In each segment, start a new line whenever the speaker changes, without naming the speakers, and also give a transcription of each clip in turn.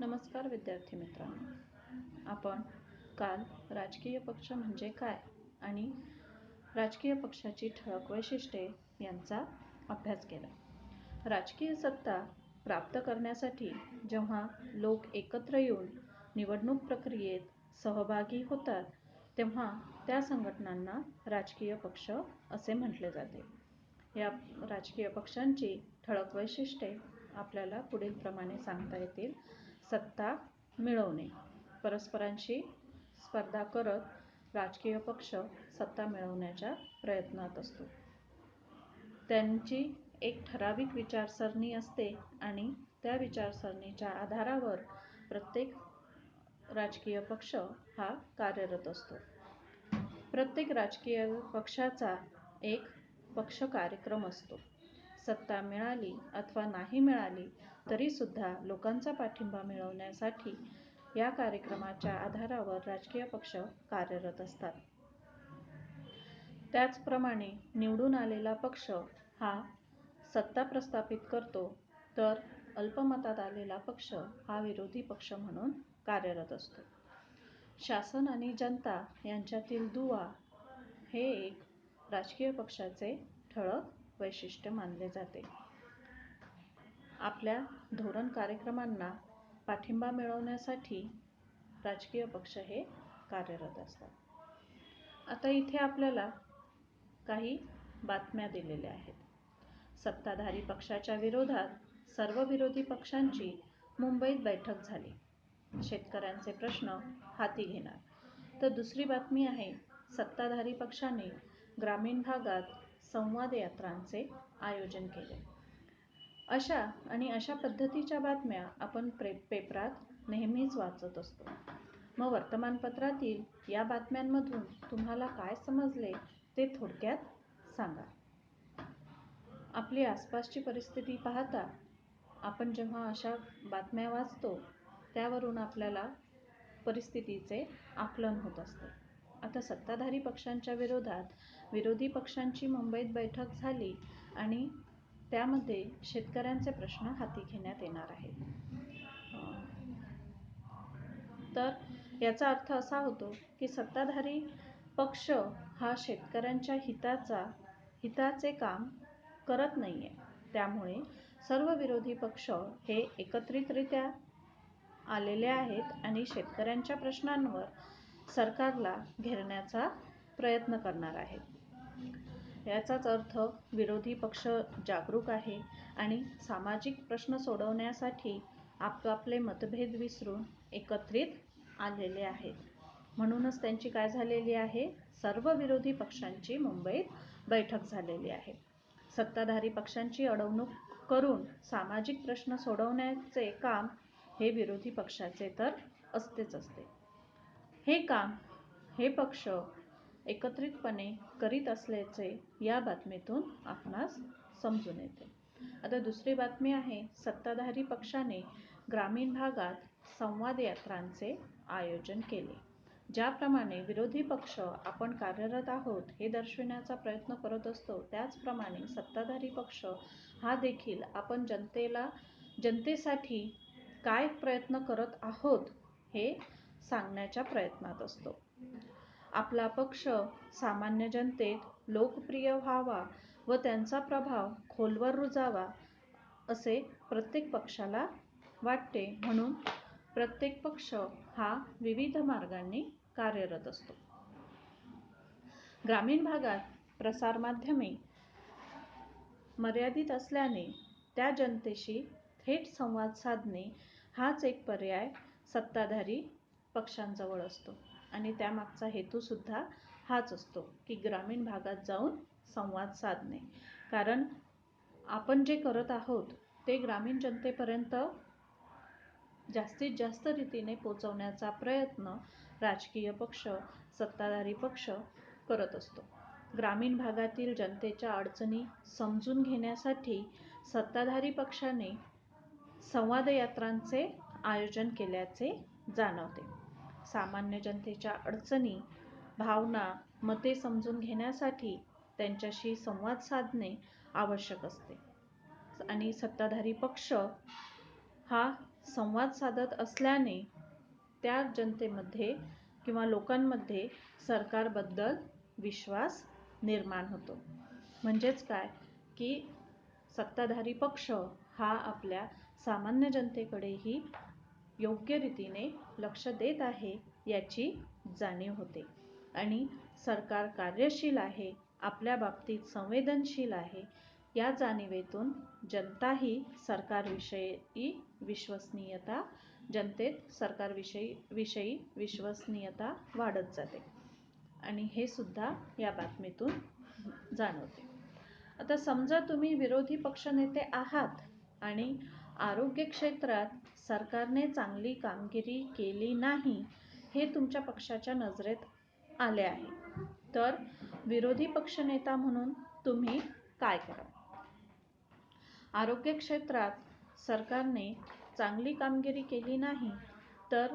नमस्कार विद्यार्थी मित्रांनो. आपण काल राजकीय पक्ष म्हणजे काय आणि राजकीय पक्षाची ठळक वैशिष्ट्ये यांचा अभ्यास केला. राजकीय सत्ता प्राप्त करण्यासाठी जेव्हा लोक एकत्र येऊन निवडणूक प्रक्रियेत सहभागी होतात तेव्हा त्या संघटनांना राजकीय पक्ष असे म्हटले जाते. या राजकीय पक्षांची ठळक वैशिष्ट्ये आपल्याला पुढील प्रमाणे सांगता येतील. सत्ता मिळवणे. परस्परांशी स्पर्धा करत राजकीय पक्ष सत्ता मिळवण्याच्या प्रयत्नात असतो. त्यांची एक ठराविक विचारसरणी असते आणि त्या विचारसरणीच्या आधारावर प्रत्येक राजकीय पक्ष हा कार्यरत असतो. प्रत्येक राजकीय पक्षाचा एक पक्ष कार्यक्रम असतो. सत्ता मिळाली अथवा नाही मिळाली तरी सुद्धा लोकांचा पाठिंबा मिळवण्यासाठी या कार्यक्रमाच्या आधारावर राजकीय पक्ष कार्यरत असतात. त्याचप्रमाणे निवडून आलेला पक्ष हा सत्ता प्रस्थापित करतो तर अल्पमतात आलेला पक्ष हा विरोधी पक्ष म्हणून कार्यरत असतो. शासन आणि जनता यांच्यातील दुवा हे एक राजकीय पक्षाचे ठळक वैशिष्ट्य मानले जाते. आपल्या धोरण कार्यक्रमांना पाठिंबा मिळवण्यासाठी राजकीय पक्ष हे कार्यरत असतात. आता इथे आपल्याला काही बातम्या दिलेल्या आहेत. सत्ताधारी पक्षाच्या विरोधात सर्व विरोधी पक्षांची मुंबईत बैठक झाली. शेतकऱ्यांचे प्रश्न हाती घेणार. तर दुसरी बातमी आहे, सत्ताधारी पक्षाने ग्रामीण भागात संवाद यात्रांचे आयोजन केले. अशा पद्धतीच्या बातम्या आपण पेपरात नेहमीच वाचत असतो. मग वर्तमानपत्रातील या बातम्यांमधून तुम्हाला काय समजले ते थोडक्यात सांगा. आपली आसपासची परिस्थिती पाहता आपण जेव्हा अशा बातम्या वाचतो त्यावरून आपल्याला परिस्थितीचे आकलन होत असते. आता सत्ताधारी पक्षांच्या विरोधात विरोधी पक्षांची मुंबईत बैठक झाली आणि त्यामध्ये शेतकऱ्यांचे प्रश्न हाती घेण्यात येणार आहेत. तर याचा अर्थ असा होतो की सत्ताधारी पक्ष हा शेतकऱ्यांच्या हिताचे काम करत नाहीये. त्यामुळे सर्व विरोधी पक्ष हे एकत्रितरित्या आलेले आहेत आणि शेतकऱ्यांच्या प्रश्नांवर सरकारला घेरण्याचा प्रयत्न करणार आहेत. याचाच अर्थ विरोधी पक्ष जागरूक आहे आणि सामाजिक प्रश्न सोडवण्यासाठी आपापले मतभेद विसरून एकत्रित आलेले आहेत. म्हणूनच त्यांची काय झालेली आहे, सर्व विरोधी पक्षांची मुंबईत बैठक झालेली आहे. सत्ताधारी पक्षांची अडवणूक करून सामाजिक प्रश्न सोडवण्याचे काम हे विरोधी पक्षाचे तर असतेच असते. हे काम हे पक्ष एकत्रितपणे करीत असल्याचे या बातमीतून आपणास समजून येते. आता दुसरी बातमी आहे, सत्ताधारी पक्षाने ग्रामीण भागात संवाद यात्रांचे आयोजन केले. ज्याप्रमाणे विरोधी पक्ष आपण कार्यरत आहोत हे दर्शविण्याचा प्रयत्न करत असतो, त्याचप्रमाणे सत्ताधारी पक्ष हा देखील आपण जनतेसाठी काय प्रयत्न करत आहोत हे सांगण्याच्या प्रयत्नात असतो. आपला पक्ष सामान्य जनतेत लोकप्रिय व्हावा व त्यांचा प्रभाव खोलवर रुजावा असे प्रत्येक पक्षाला वाटते. म्हणून प्रत्येक पक्ष हा विविध मार्गांनी कार्यरत असतो. ग्रामीण भागात प्रसारमाध्यमे मर्यादित असल्याने त्या जनतेशी थेट संवाद साधणे हाच एक पर्याय सत्ताधारी पक्षांजवळ असतो आणि त्यामागचा हेतू सुद्धा हाच असतो की ग्रामीण भागात जाऊन संवाद साधणे. कारण आपण जे करत आहोत ते ग्रामीण जनतेपर्यंत जास्तीत जास्त रीतीने पोचवण्याचा प्रयत्न राजकीय पक्ष, सत्ताधारी पक्ष करत असतो. ग्रामीण भागातील जनतेच्या अडचणी समजून घेण्यासाठी सत्ताधारी पक्षाने संवाद यात्रांचे आयोजन केल्याचे जाणवते. सामान्य जनतेच्या अडचणी, भावना, मते समजून घेण्यासाठी त्यांच्याशी संवाद साधणे आवश्यक असते आणि सत्ताधारी पक्ष हा संवाद साधत असल्याने त्या जनतेमध्ये किंवा लोकांमध्ये सरकारबद्दल विश्वास निर्माण होतो. म्हणजेच काय की सत्ताधारी पक्ष हा आपल्या सामान्य जनतेकडेही योग्य रीतीने लक्ष देत आहे याची जाणीव होते आणि सरकार कार्यशील आहे, आपल्या बाबतीत संवेदनशील आहे या जाणीवेतून जनताही सरकारविषयी विश्वसनीयता जनतेत सरकारविषयी विश्वसनीयता वाढत जाते आणि हे सुद्धा या बातमीतून जाणवते. आता समजा तुम्ही विरोधी पक्षनेते आहात आणि आरोग्य क्षेत्रात सरकारने चांगली कामगिरी केली नाही हे तुमच्या पक्षाच्या नजरेत आले आहे, तर विरोधी पक्षनेता म्हणून तुम्ही काय कराल? आरोग्य क्षेत्रात सरकारने चांगली कामगिरी केली नाही तर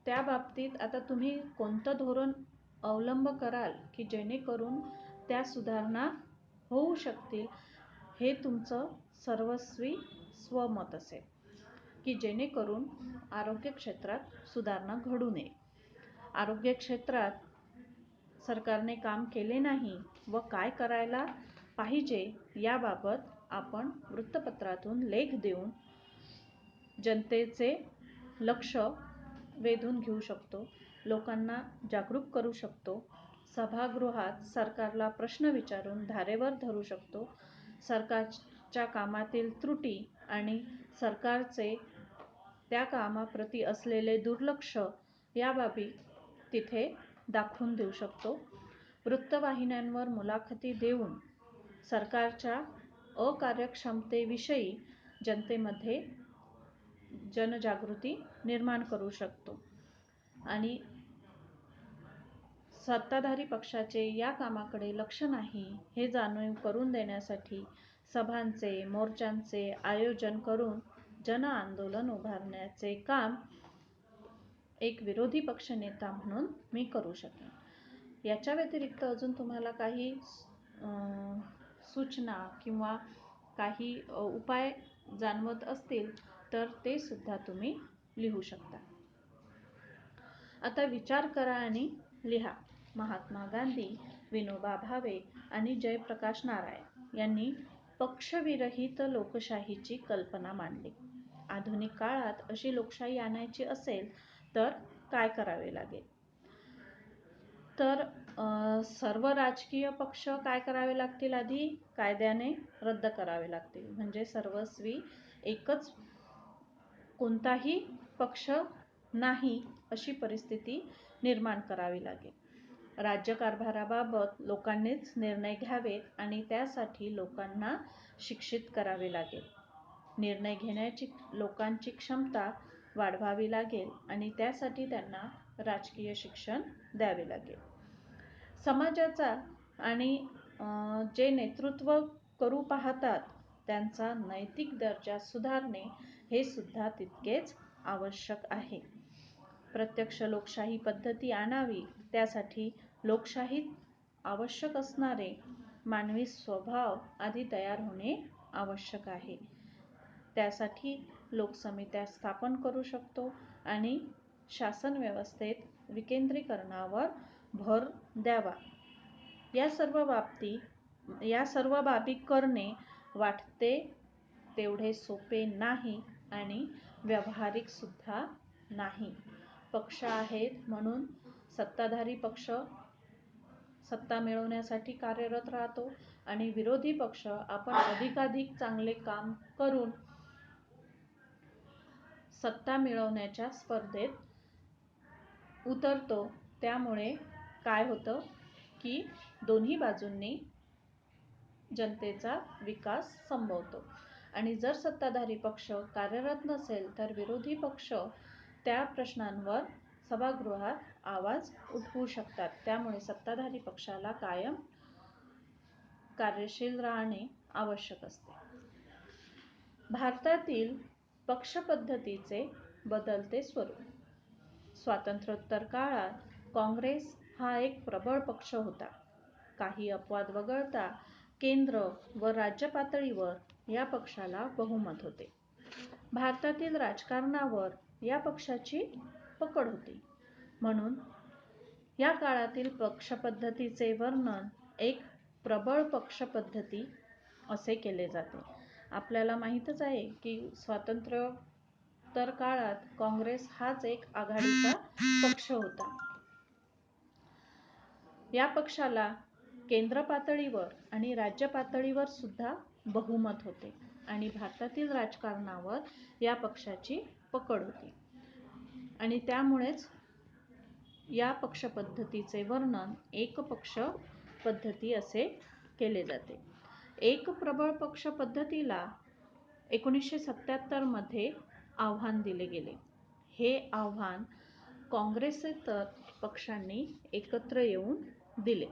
त्या बाबतीत आता तुम्ही कोणतं धोरण अवलंब कराल की जेणेकरून त्या सुधारणा होऊ शकतील हे तुमचं सर्वस्वी स्वमत असेल की जेणेकरून आरोग्य क्षेत्रात सुधारणा घडू नये. आरोग्य क्षेत्रात सरकारने काम केले नाही व काय करायला पाहिजे याबाबत आपण वृत्तपत्रातून लेख देऊन जनतेचे लक्ष वेधून घेऊ शकतो, लोकांना जागरूक करू शकतो, सभागृहात सरकारला प्रश्न विचारून धारेवर धरू शकतो, सरकारच्या कामातील त्रुटी आणि सरकारचे त्या कामाप्रती असलेले दुर्लक्ष या बाबी तिथे दाखवून देऊ शकतो. वृत्तवाहिन्यांवर मुलाखती देऊन सरकारच्या अकार्यक्षमतेविषयी जनतेमध्ये जनजागृती निर्माण करू शकतो आणि सत्ताधारी पक्षाचे या कामाकडे लक्ष नाही हे जाणीव करून देण्यासाठी सभांचे मोर्चांचे आयोजन करून जन आंदोलन उभारण्याचे काम एक विरोधी पक्षनेता म्हणून मी करू शकेन. याच्या व्यतिरिक्त अजून तुम्हाला काही सूचना किंवा काही उपाय जाणवत असतील तर ते सुद्धा तुम्ही लिहू शकता. आता विचार करा आणि लिहा. महात्मा गांधी, विनोबा भावे आणि जयप्रकाश नारायण यांनी पक्षविरहित लोकशाहीची कल्पना मांडली. आधुनिक काळात अशी लोकशाही आणायची असेल तर काय करावे लागेल? तर सर्व राजकीय पक्ष काय करावे लागतील? आधी कायद्याने रद्द करावे लागतील. म्हणजे सर्वस्वी एकच कोणताही पक्ष नाही अशी परिस्थिती निर्माण करावी लागेल. राज्यकारभाराबाबत लोकांनीच निर्णय घ्यावेत आणि त्यासाठी लोकांना शिक्षित करावे लागेल. निर्णय घेण्याची लोकांची क्षमता वाढवावी लागेल आणि त्यासाठी त्यांना राजकीय शिक्षण द्यावे लागेल. समाजाचा आणि जे नेतृत्व करू पाहतात त्यांचा नैतिक दर्जा सुधारणे हे सुद्धा तितकेच आवश्यक आहे. प्रत्यक्ष लोकशाही पद्धती आणावी त्यासाठी लोकशाहीत आवश्यक असणारे मानवी स्वभाव आधी तयार होणे आवश्यक आहे. त्यासाठी लोकसमित्या स्थापन करू शकतो आणि शासन व्यवस्थेत विकेंद्रीकरणावर भर द्यावा. या सर्व बाबी करणे वाटते तेवढे सोपे नाही आणि व्यावहारिक सुद्धा नाही. पक्ष आहेत म्हणून सत्ताधारी पक्ष सत्ता मिळवण्यासाठी कार्यरत राहतो आणि विरोधी पक्ष आपण अधिकाधिक चांगले काम करून सत्ता मिळवण्याच्या स्पर्धेत उतरतो. त्यामुळे काय होतं की दोन्ही बाजूंनी जनतेचा विकास संभवतो आणि जर सत्ताधारी पक्ष कार्यरत नसेल तर विरोधी पक्ष त्या प्रश्नांवर सभागृहात आवाज उठवू शकतात. त्यामुळे सत्ताधारी पक्षाला कायम कार्यशील राहणे आवश्यक असते. भारतातील पक्षपद्धतीचे बदलते स्वरूप. स्वातंत्र्योत्तर काळात काँग्रेस हा एक प्रबळ पक्ष होता. काही अपवाद वगळता केंद्र व राज्य पातळीवर या पक्षाला बहुमत होते. भारतातील राजकारणावर या पक्षाची पकड होती. म्हणून या काळातील पक्षपद्धतीचे वर्णन एक प्रबळ पक्षपद्धती असे केले जाते. आपल्याला माहीतच आहे की स्वातंत्र्योत्तर काळात काँग्रेस हाच एक आघाडीचा पक्ष होता. या पक्षाला केंद्र पातळीवर आणि राज्य पातळीवर सुद्धा बहुमत होते आणि भारतातील राजकारणावर या पक्षाची पकड होती आणि त्यामुळेच या पक्षपद्धतीचे वर्णन एकपक्ष पद्धती असे केले जाते. एक प्रबळ पक्ष पद्धतीला 1977 मध्ये आव्हान दिले गेले. हे आव्हान काँग्रेसेतर पक्षांनी एकत्र येऊन दिले.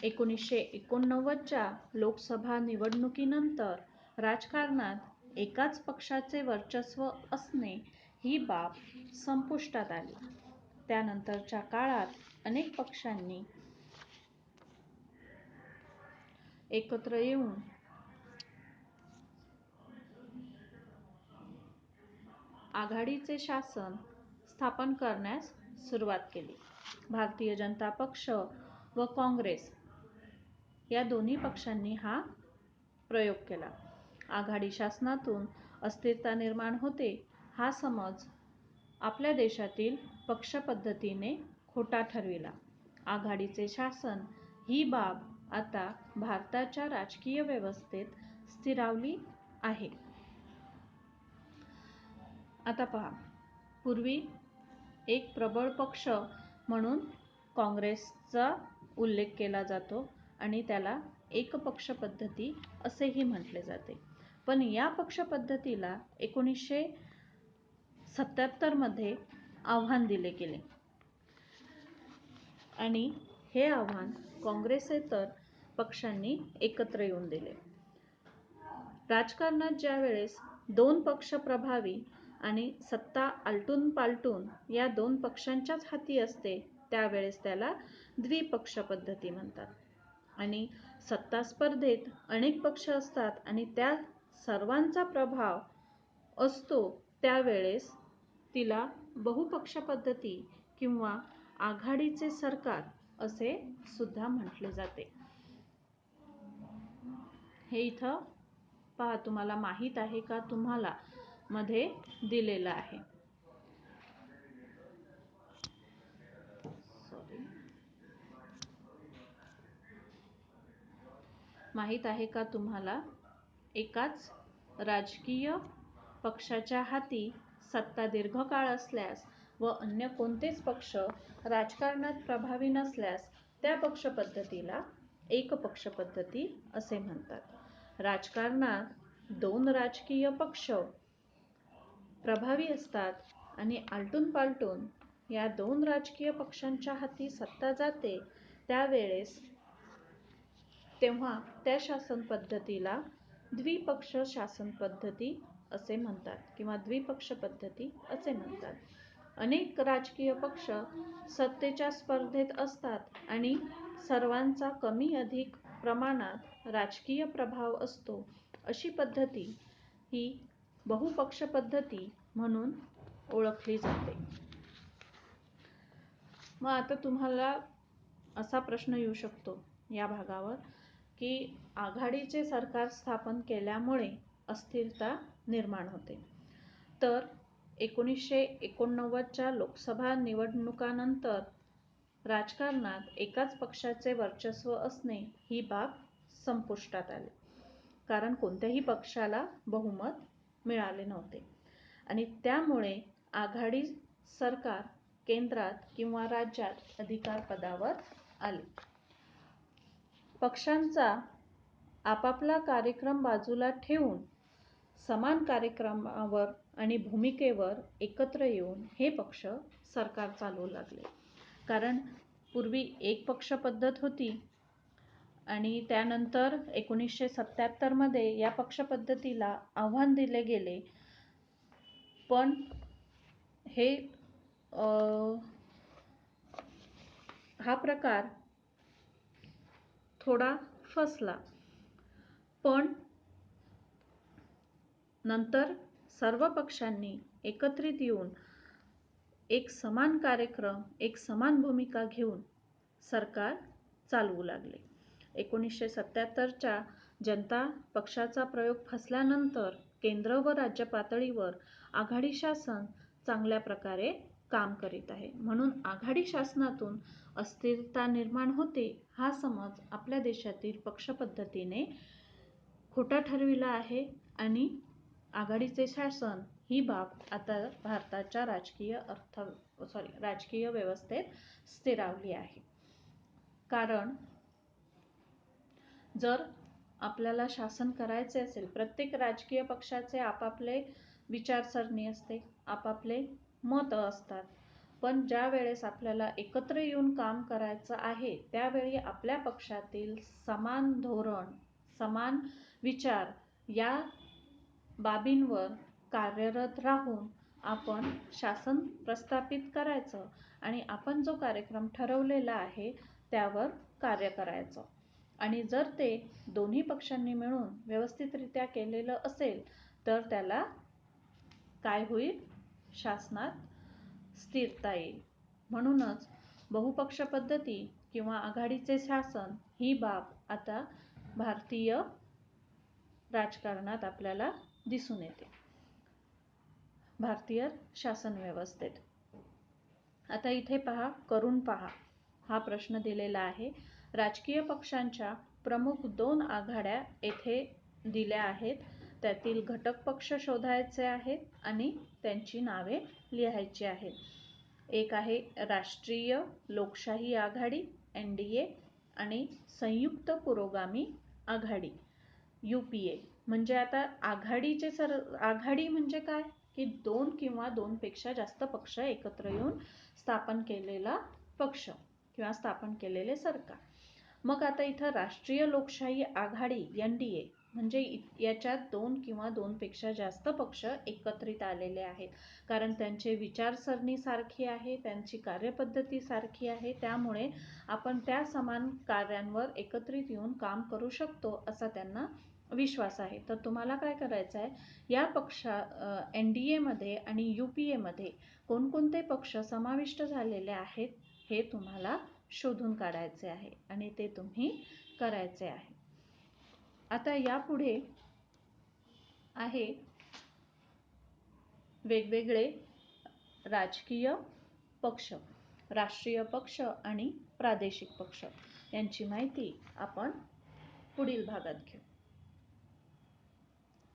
1989च्या लोकसभा निवडणुकीनंतर राजकारणात एकाच पक्षाचे वर्चस्व असणे ही बाब संपुष्टात आली. त्यानंतरच्या काळात अनेक पक्षांनी एकत्र येऊन आघाडीचे शासन स्थापन करण्यास सुरुवात केली. भारतीय जनता पक्ष व काँग्रेस या दोन्ही पक्षांनी हा प्रयोग केला. आघाडी शासनातून अस्थिरता निर्माण होते हा समज आपल्या देशातील पक्षपद्धतीने खोटा ठरविला. आघाडीचे शासन ही बाब आता भारताच्या राजकीय व्यवस्थेत स्थिरावली आहे. आता पहा, पूर्वी एक प्रबळ पक्ष म्हणून काँग्रेसचा उल्लेख केला जातो आणि त्याला एकपक्ष पद्धती असेही म्हटले जाते. पण या पक्षपद्धतीला 1977 मध्ये आव्हान दिले गेले आणि हे आव्हान काँग्रेसेतर पक्षांनी एकत्र येऊन दिले. राजकारणात ज्या वेळेस दोन पक्ष प्रभावी आणि सत्ता आलटून पालटून या दोन पक्षांच्याच हाती असते त्यावेळेस त्याला द्विपक्ष पद्धती म्हणतात. आणि सत्ता स्पर्धेत अनेक पक्ष असतात आणि त्या सर्वांचा प्रभाव असतो त्यावेळेस तिला बहुपक्ष पद्धती किंवा आघाडीचे सरकार असे सुद्धा म्हटले जाते. हे इथं पहा, तुम्हाला माहीत आहे का तुम्हाला मध्ये दिलेलं आहे. माहीत आहे का तुम्हाला, एकाच राजकीय पक्षाच्या हाती सत्ता दीर्घकाळ असल्यास व अन्य कोणतेच पक्ष राजकारणात प्रभावी नसल्यास त्या पक्षपद्धतीला एकपक्ष पद्धती असे म्हणतात. राजकारणात दोन राजकीय पक्ष प्रभावी असतात आणि आलटून पालटून या दोन राजकीय पक्षांच्या हाती सत्ता जाते त्यावेळेस तेव्हा त्या शासन पद्धतीला द्विपक्ष शासन पद्धती असे म्हणतात किंवा द्विपक्ष पद्धती असे म्हणतात. अनेक राजकीय पक्ष सत्तेच्या स्पर्धेत असतात आणि सर्वांचा कमी अधिक प्रमाणात राजकीय प्रभाव असतो. अशी पद्धती ही बहुपक्ष पद्धती म्हणून ओळखली जाते. मग आता तुम्हाला असा प्रश्न येऊ शकतो या भागावर की आघाडीचे सरकार स्थापन केल्यामुळे अस्थिरता निर्माण होते. तर 1989च्या लोकसभा निवडणुकानंतर राजकारणात एकाच पक्षाचे वर्चस्व असणे ही बाब संपुष्टात आली. कारण कोणत्याही पक्षाला बहुमत मिळाले नव्हते आणि त्यामुळे आघाडी सरकार केंद्रात किंवा राज्यात अधिकारपदावर आले. पक्षांचा आपापला कार्यक्रम बाजूला ठेवून समान कार्यक्रमावर आणि भूमिकेवर एकत्र येऊन हे पक्ष सरकार चालवू लागले. कारण पूर्वी एक पक्ष पद्धत होती आणि त्यानंतर 1977 मध्ये या पक्षपद्धतीला आव्हान दिले गेले. पण हा प्रकार थोडा फसला. पण नंतर सर्व पक्षांनी एकत्रित येऊन एक समान कार्यक्रम, एक समान भूमिका घेऊन सरकार चालवू लागले. 1977च्या जनता पक्षाचा प्रयोग फसल्यानंतर केंद्र व राज्य पातळीवर आघाडी शासन चांगल्या प्रकारे काम करीत आहे. म्हणून आघाडी शासनातून अस्थिरता निर्माण होते हा समज आपल्या देशातील पक्षपद्धतीने खोटा ठरविला आहे आणि आघाडीचे शासन ही बाब आता भारताच्या राजकीय व्यवस्थेत स्थिरावली आहे. कारण जर आपल्याला शासन करायचे असेल, प्रत्येक राजकीय पक्षाचे आपापले विचारसरणी असते, आपापले मत असतात, पण ज्या वेळेस आपल्याला एकत्र येऊन काम करायचं आहे त्यावेळी आपल्या पक्षातील समान धोरण, समान विचार या बाबींवर कार्यरत राहून आपण शासन प्रस्थापित करायचं आणि आपण जो कार्यक्रम ठरवलेला आहे त्यावर कार्य करायचं. आणि जर ते दोन्ही पक्षांनी मिळून व्यवस्थितरित्या केलेलं असेल तर त्याला काय होईल, शासनात स्थिरता येईल. म्हणूनच बहुपक्ष पद्धती किंवा आघाडीचे शासन ही बाब आता भारतीय राजकारणात आपल्याला दिसून येते, भारतीय शासन व्यवस्थेत. आता इथे पहा, करून पहा हा प्रश्न दिलेला आहे. राजकीय पक्षांच्या प्रमुख 2 आघाड्या येथे दिल्या आहेत. त्यातील घटक पक्ष शोधायचे आहेत आणि त्यांची नावे लिहायची आहेत. एक आहे राष्ट्रीय लोकशाही आघाडी NDA आणि संयुक्त पुरोगामी आघाडी UPA. म्हणजे आता आघाडी म्हणजे काय की 2 किंवा 2 पेक्षा जास्त पक्ष एकत्र येऊन स्थापन केलेला पक्ष किंवा स्थापन केलेले सरकार. मग आता इथं राष्ट्रीय लोकशाही आघाडी NDA म्हणजे याच्यात 2 किंवा 2 पेक्षा जास्त पक्ष एकत्रित आलेले आहेत. कारण त्यांची विचारसरणी सारखी आहे, त्यांची कार्यपद्धती सारखी आहे, त्यामुळे आपण त्या समान कार्यांवर एकत्रित येऊन काम करू शकतो असा त्यांना विश्वास आहे. तर तुम्हाला काय करायचं आहे, या NDA मध्ये आणि UPA मध्ये कोणकोणते पक्ष समाविष्ट झालेले आहेत हे तुम्हाला शोधून काढायचे आहे आणि ते तुम्ही करायचे आहे. आता यापुढे आहे वेगवेगळे राजकीय पक्ष, राष्ट्रीय पक्ष आणि प्रादेशिक पक्ष यांची माहिती आपण पुढील भागात घेऊ.